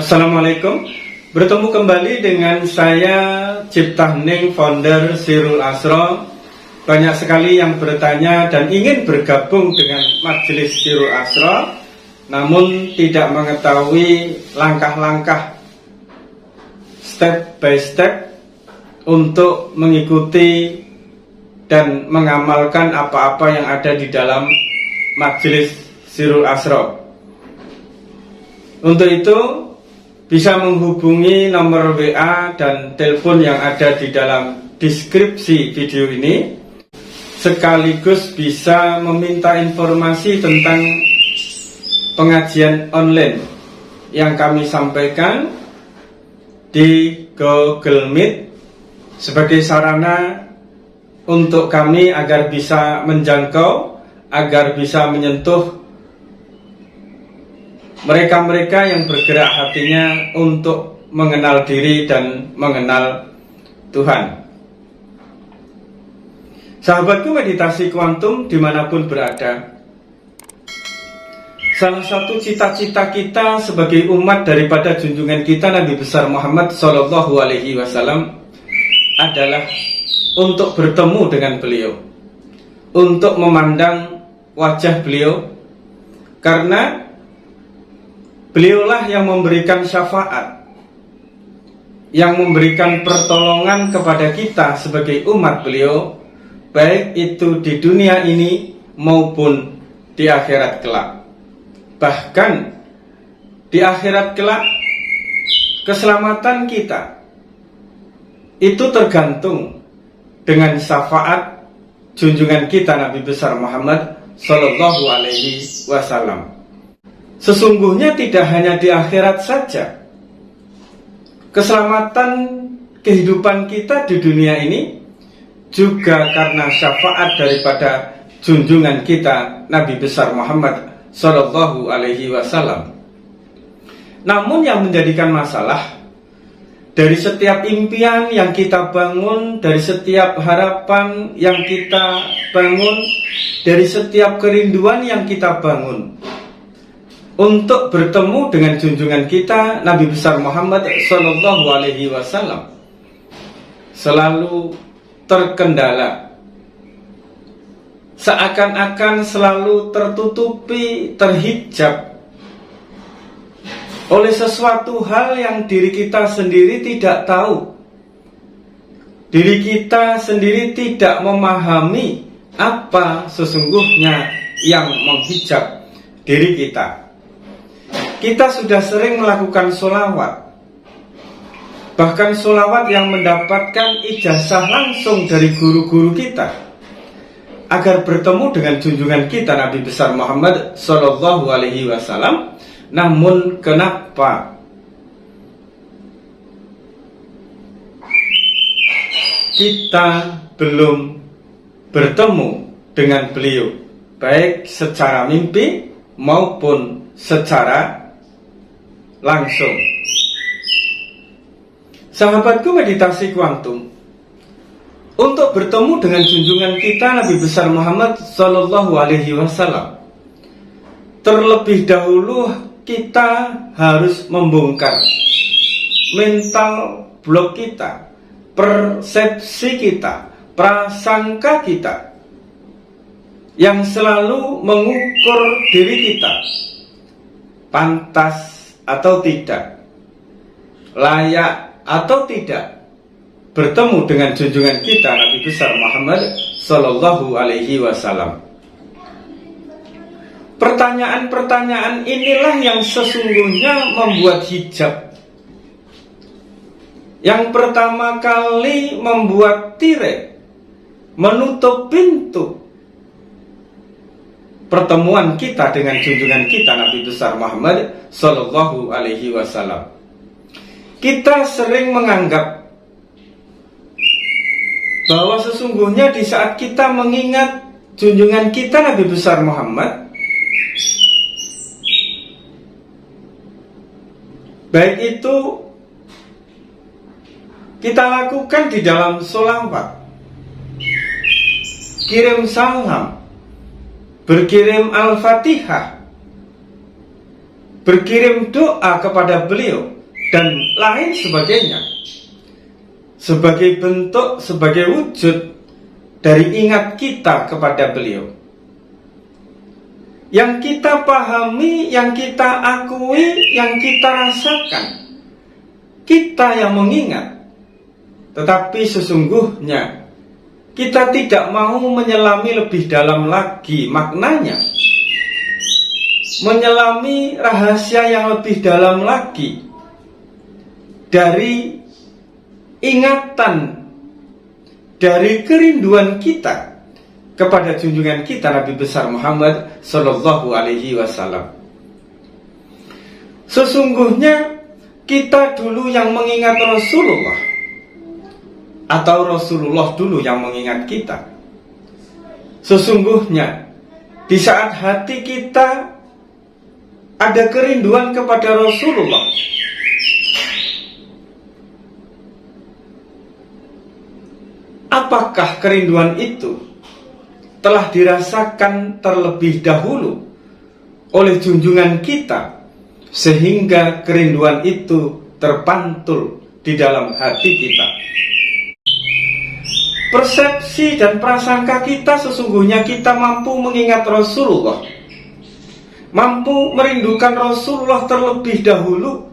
Assalamualaikum. Bertemu kembali dengan saya Cipta Hening, founder Sirul Asro. Banyak sekali yang bertanya dan ingin bergabung dengan Majelis Sirul Asro, namun tidak mengetahui langkah-langkah step by step untuk mengikuti dan mengamalkan apa-apa yang ada di dalam Majelis Sirul Asro. Untuk itu bisa menghubungi nomor WA dan telepon yang ada di dalam deskripsi video ini, sekaligus bisa meminta informasi tentang pengajian online yang kami sampaikan di Google Meet sebagai sarana untuk kami agar bisa menjangkau, agar bisa menyentuh mereka-mereka yang bergerak hatinya untuk mengenal diri dan mengenal Tuhan. Sahabatku, meditasi kuantum dimanapun berada, salah satu cita-cita kita sebagai umat daripada junjungan kita Nabi besar Muhammad SAW adalah untuk bertemu dengan beliau, untuk memandang wajah beliau, karena beliaulah yang memberikan syafaat, yang memberikan pertolongan kepada kita sebagai umat beliau, baik itu di dunia ini maupun di akhirat kelak. Bahkan di akhirat kelak, keselamatan kita itu tergantung dengan syafaat junjungan kita Nabi besar Muhammad Sallallahu Alaihi Wasallam. Sesungguhnya tidak hanya di akhirat saja, keselamatan kehidupan kita di dunia ini juga karena syafaat daripada junjungan kita Nabi besar Muhammad Sallallahu Alaihi Wasallam. Namun yang menjadikan masalah, dari setiap impian yang kita bangun, dari setiap harapan yang kita bangun, dari setiap kerinduan yang kita bangun untuk bertemu dengan junjungan kita Nabi besar Muhammad Sallallahu Alaihi Wasallam, selalu terkendala, seakan-akan selalu tertutupi, terhijab oleh sesuatu hal yang diri kita sendiri tidak tahu. Diri kita sendiri tidak memahami apa sesungguhnya yang menghijab diri kita. Kita sudah sering melakukan sholawat, bahkan sholawat yang mendapatkan ijazah langsung dari guru-guru kita, agar bertemu dengan junjungan kita Nabi besar Muhammad Sallallahu Alaihi Wasallam. Namun kenapa kita belum bertemu dengan beliau, baik secara mimpi maupun secara langsung? Sahabatku, meditasi kuantum, untuk bertemu dengan junjungan kita Nabi besar Muhammad Sallallahu Alaihi Wasallam, terlebih dahulu kita harus membongkar mental blok kita, persepsi kita, prasangka kita yang selalu mengukur diri kita pantas atau tidak, layak atau tidak bertemu dengan junjungan kita Nabi besar Muhammad Sallallahu Alaihi Wasallam. Pertanyaan-pertanyaan inilah yang sesungguhnya membuat hijab, yang pertama kali membuat tirai, menutup pintu pertemuan kita dengan junjungan kita Nabi besar Muhammad Sallallahu Alaihi Wasallam. Kita sering menganggap bahwa sesungguhnya di saat kita mengingat junjungan kita Nabi besar Muhammad, baik itu kita lakukan di dalam sholawat, kirim salam, berkirim Al-Fatihah, berkirim doa kepada beliau, dan lain sebagainya, sebagai bentuk, sebagai wujud dari ingat kita kepada beliau. Yang kita pahami, yang kita akui, yang kita rasakan, kita yang mengingat. Tetapi sesungguhnya kita tidak mau menyelami lebih dalam lagi maknanya, menyelami rahasia yang lebih dalam lagi dari ingatan, dari kerinduan kita kepada junjungan kita Nabi besar Muhammad Sallallahu Alaihi Wasallam. Sesungguhnya kita dulu yang mengingat Rasulullah, atau Rasulullah dulu yang mengingat kita. Sesungguhnya di saat hati kita ada kerinduan kepada Rasulullah, apakah kerinduan itu telah dirasakan terlebih dahulu oleh junjungan kita, sehingga kerinduan itu terpantul di dalam hati kita? Persepsi dan prasangka kita sesungguhnya kita mampu mengingat Rasulullah, mampu merindukan Rasulullah terlebih dahulu,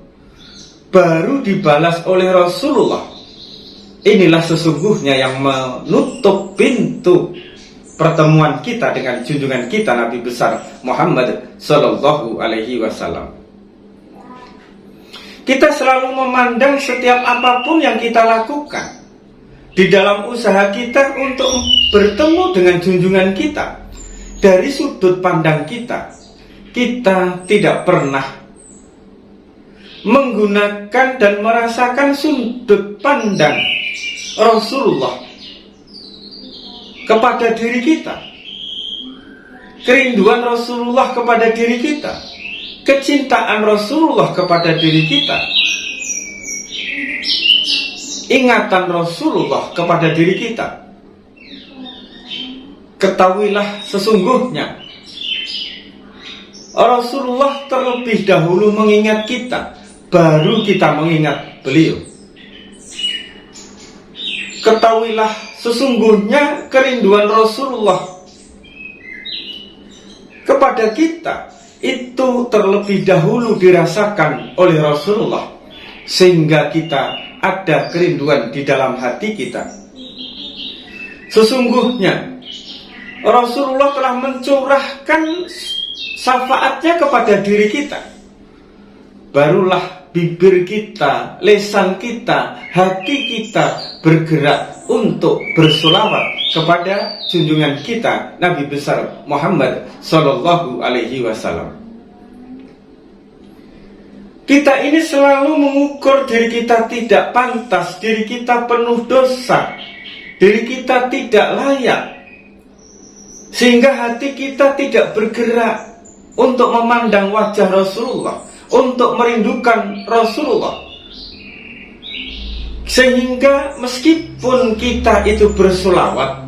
baru dibalas oleh Rasulullah. Inilah sesungguhnya yang menutup pintu pertemuan kita dengan junjungan kita Nabi besar Muhammad Sallallahu Alaihi Wasallam. Kita selalu memandang setiap apapun yang kita lakukan di dalam usaha kita untuk bertemu dengan junjungan kita dari sudut pandang kita. Kita tidak pernah menggunakan dan merasakan sudut pandang Rasulullah kepada diri kita, kerinduan Rasulullah kepada diri kita, kecintaan Rasulullah kepada diri kita, ingatan Rasulullah kepada diri kita. Ketahuilah sesungguhnya Rasulullah terlebih dahulu mengingat kita, baru kita mengingat beliau. Ketahuilah sesungguhnya kerinduan Rasulullah kepada kita itu terlebih dahulu dirasakan oleh Rasulullah, sehingga kita ada kerinduan di dalam hati kita. Sesungguhnya Rasulullah telah mencurahkan syafaatnya kepada diri kita, barulah bibir kita, lisan kita, hati kita bergerak untuk bersolawat kepada junjungan kita Nabi besar Muhammad Sallallahu Alaihi Wasallam. Kita ini selalu mengukur diri kita tidak pantas, diri kita penuh dosa, diri kita tidak layak, sehingga hati kita tidak bergerak untuk memandang wajah Rasulullah, untuk merindukan Rasulullah. Sehingga meskipun kita itu bersolawat,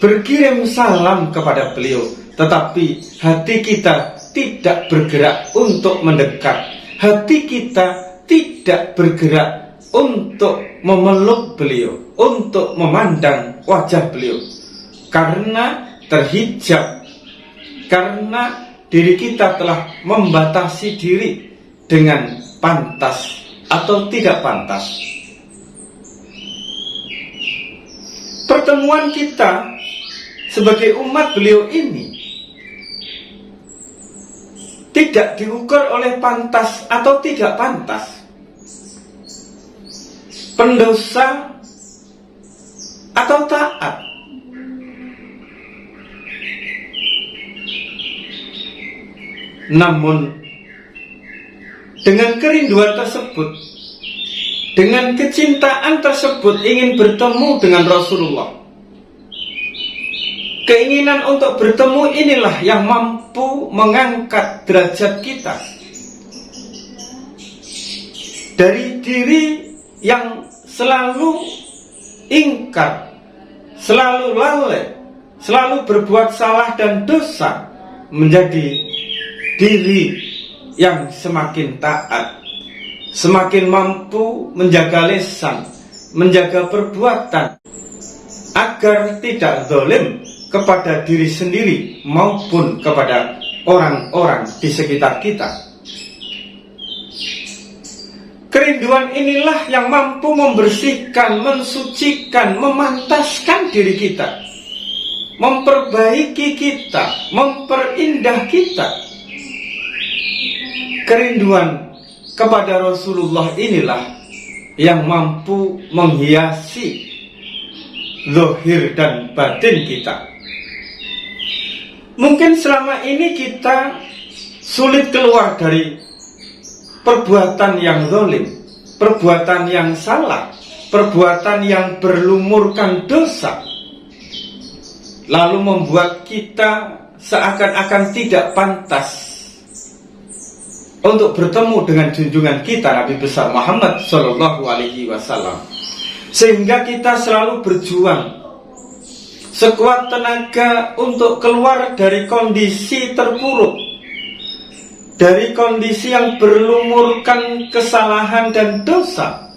berkirim salam kepada beliau, tetapi hati kita tidak bergerak untuk mendekat, hati kita tidak bergerak untuk memeluk beliau, untuk memandang wajah beliau, karena terhijab, karena diri kita telah membatasi diri dengan pantas atau tidak pantas. Pertemuan kita sebagai umat beliau ini tidak diukur oleh pantas atau tidak pantas, pendosa atau taat. Namun dengan kerinduan tersebut, dengan kecintaan tersebut ingin bertemu dengan Rasulullah, keinginan untuk bertemu inilah yang mampu mengangkat derajat kita dari diri yang selalu ingkar, selalu lalai, selalu berbuat salah dan dosa, menjadi diri yang semakin taat, semakin mampu menjaga lisan, menjaga perbuatan, agar tidak zalim kepada diri sendiri maupun kepada orang-orang di sekitar kita. Kerinduan inilah yang mampu membersihkan, mensucikan, memantaskan diri kita, memperbaiki kita, memperindah kita. Kerinduan kepada Rasulullah inilah yang mampu menghiasi zahir dan batin kita. Mungkin selama ini kita sulit keluar dari perbuatan yang zalim, perbuatan yang salah, perbuatan yang berlumurkan dosa, lalu membuat kita seakan-akan tidak pantas untuk bertemu dengan junjungan kita Nabi besar Muhammad SAW. Sehingga kita selalu berjuang sekuat tenaga untuk keluar dari kondisi terpuruk, dari kondisi yang berlumurkan kesalahan dan dosa,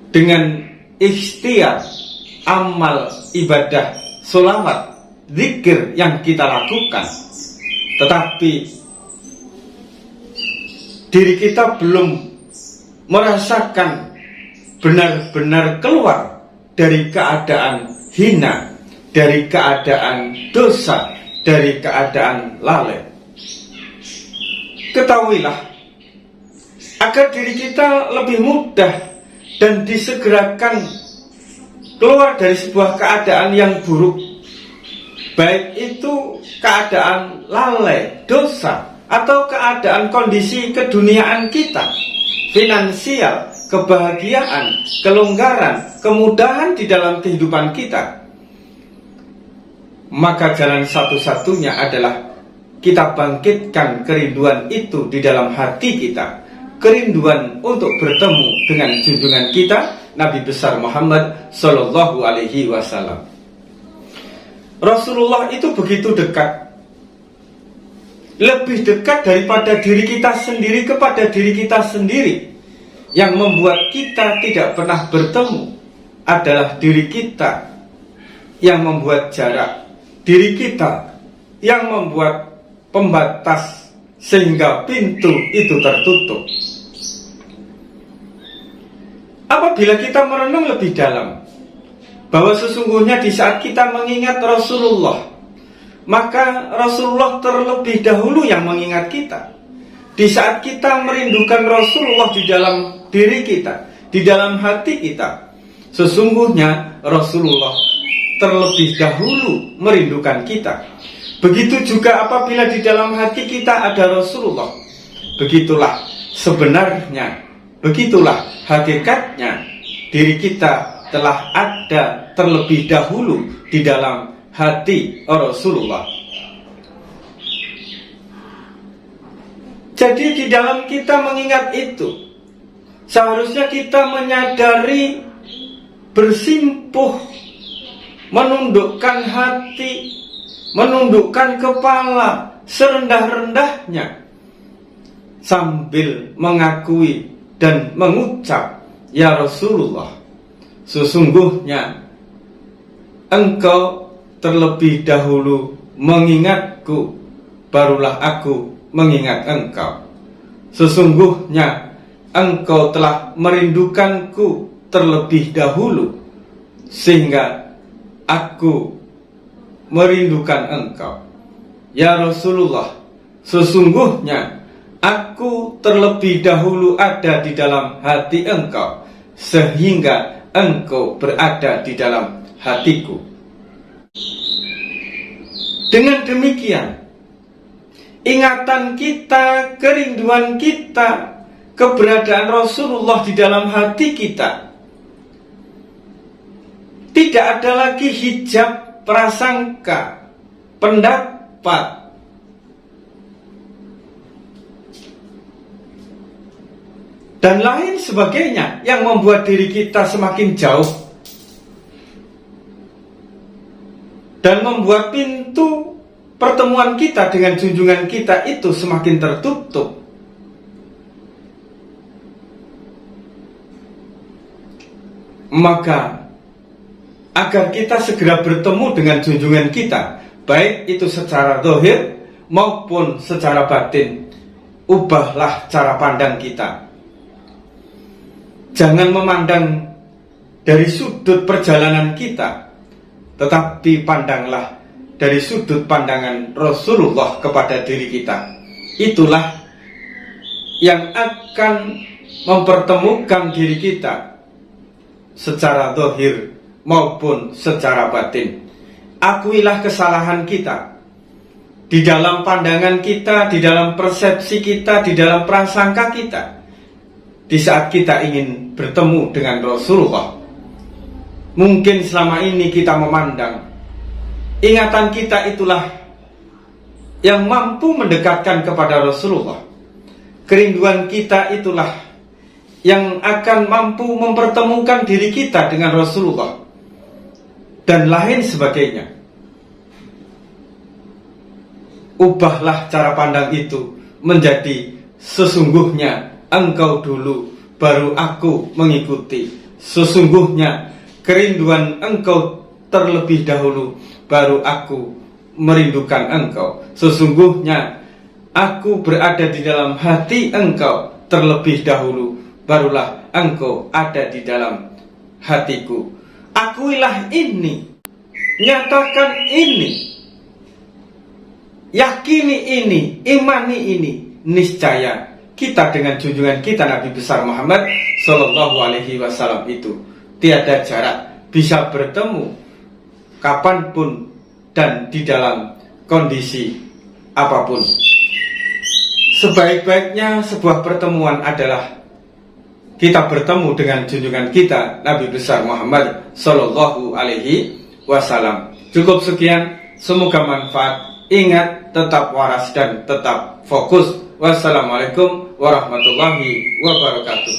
dengan ikhtiar amal ibadah, sholawat, zikir yang kita lakukan. Tetapi diri kita belum merasakan benar-benar keluar dari keadaan hina, dari keadaan dosa, dari keadaan lalai. Ketahuilah, agar diri kita lebih mudah dan disegerakan keluar dari sebuah keadaan yang buruk, baik itu keadaan lalai, dosa, atau keadaan kondisi keduniaan kita, finansial, kebahagiaan, kelonggaran, kemudahan di dalam kehidupan kita, maka jalan satu-satunya adalah kita bangkitkan kerinduan itu di dalam hati kita, kerinduan untuk bertemu dengan junjungan kita Nabi besar Muhammad Sallallahu Alaihi Wasallam. Rasulullah itu begitu dekat, lebih dekat daripada diri kita sendiri kepada diri kita sendiri. Yang membuat kita tidak pernah bertemu adalah diri kita yang membuat jarak, diri kita yang membuat pembatas sehingga pintu itu tertutup. Apabila kita merenung lebih dalam bahwa sesungguhnya di saat kita mengingat Rasulullah, maka Rasulullah terlebih dahulu yang mengingat kita. Di saat kita merindukan Rasulullah di dalam diri kita, di dalam hati kita, sesungguhnya Rasulullah terlebih dahulu merindukan kita. Begitu juga apabila di dalam hati kita ada Rasulullah, begitulah sebenarnya, begitulah hakikatnya, diri kita telah ada terlebih dahulu di dalam hati Rasulullah. Jadi di dalam kita mengingat itu, seharusnya kita menyadari, bersimpuh, menundukkan hati, menundukkan kepala serendah-rendahnya, sambil mengakui dan mengucap, "Ya Rasulullah, sesungguhnya Engkau terlebih dahulu mengingatku, barulah aku mengingat Engkau. Sesungguhnya Engkau telah merindukanku terlebih dahulu, sehingga aku merindukan Engkau. Ya Rasulullah, sesungguhnya aku terlebih dahulu ada di dalam hati Engkau, sehingga Engkau berada di dalam hatiku." Dengan demikian, ingatan kita, kerinduan kita, keberadaan Rasulullah di dalam hati kita, tidak ada lagi hijab prasangka, pendapat, dan lain sebagainya yang membuat diri kita semakin jauh dan membuat pintu pertemuan kita dengan junjungan kita itu semakin tertutup. Maka agar kita segera bertemu dengan junjungan kita, baik itu secara zahir maupun secara batin, ubahlah cara pandang kita. Jangan memandang dari sudut perjalanan kita, tetapi pandanglah dari sudut pandangan Rasulullah kepada diri kita. Itulah yang akan mempertemukan diri kita secara zahir maupun secara batin. Akuilah kesalahan kita di dalam pandangan kita, di dalam persepsi kita, di dalam prasangka kita, di saat kita ingin bertemu dengan Rasulullah. Mungkin selama ini kita memandang ingatan kita itulah yang mampu mendekatkan kepada Rasulullah. Kerinduan kita itulah yang akan mampu mempertemukan diri kita dengan Rasulullah, dan lain sebagainya. Ubahlah cara pandang itu menjadi sesungguhnya engkau dulu, baru aku mengikuti. Sesungguhnya kerinduan engkau terlebih dahulu, baru aku merindukan engkau. Sesungguhnya aku berada di dalam hati engkau terlebih dahulu, barulah engkau ada di dalam hatiku. Akuilah ini, nyatakan ini, yakini ini, imani ini. Niscaya kita dengan junjungan kita Nabi besar Muhammad Sallallahu Alaihi Wasallam itu tiada jarak, bisa bertemu kapanpun dan di dalam kondisi apapun. Sebaik-baiknya sebuah pertemuan adalah kita bertemu dengan junjungan kita Nabi besar Muhammad Sallallahu Alaihi Wasallam. Cukup sekian, semoga manfaat. Ingat, tetap waras dan tetap fokus. Wassalamualaikum warahmatullahi wabarakatuh.